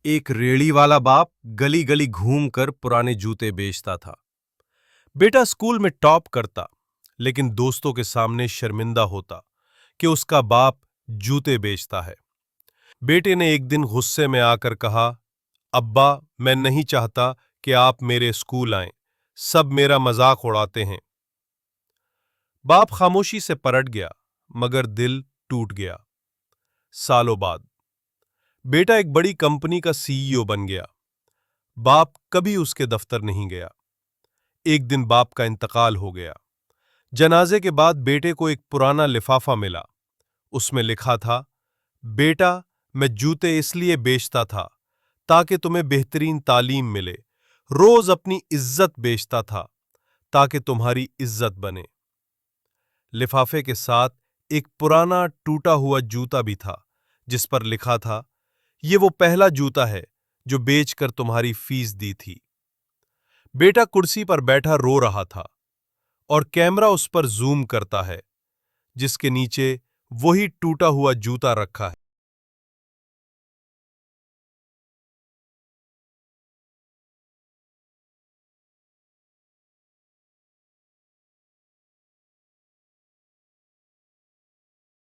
ایک ریڑھی والا باپ گلی گلی گھوم کر پرانے جوتے بیچتا تھا۔ بیٹا اسکول میں ٹاپ کرتا، لیکن دوستوں کے سامنے شرمندہ ہوتا کہ اس کا باپ جوتے بیچتا ہے۔ بیٹے نے ایک دن غصے میں آ کر کہا، ابا، میں نہیں چاہتا کہ آپ میرے اسکول آئیں، سب میرا مذاق اڑاتے ہیں۔ باپ خاموشی سے پلٹ گیا، مگر دل ٹوٹ گیا۔ سالوں بعد بیٹا ایک بڑی کمپنی کا CEO بن گیا۔ باپ کبھی اس کے دفتر نہیں گیا۔ ایک دن باپ کا انتقال ہو گیا۔ جنازے کے بعد بیٹے کو ایک پرانا لفافہ ملا۔ اس میں لکھا تھا، بیٹا، میں جوتے اس لیے بیچتا تھا تاکہ تمہیں بہترین تعلیم ملے، روز اپنی عزت بیچتا تھا تاکہ تمہاری عزت بنے۔ لفافے کے ساتھ ایک پرانا ٹوٹا ہوا جوتا بھی تھا جس پر لکھا تھا، یہ وہ پہلا جوتا ہے جو بیچ کر تمہاری فیس دی تھی۔ بیٹا کرسی پر بیٹھا رو رہا تھا اور کیمرہ اس پر زوم کرتا ہے جس کے نیچے وہی ٹوٹا ہوا جوتا رکھا ہے۔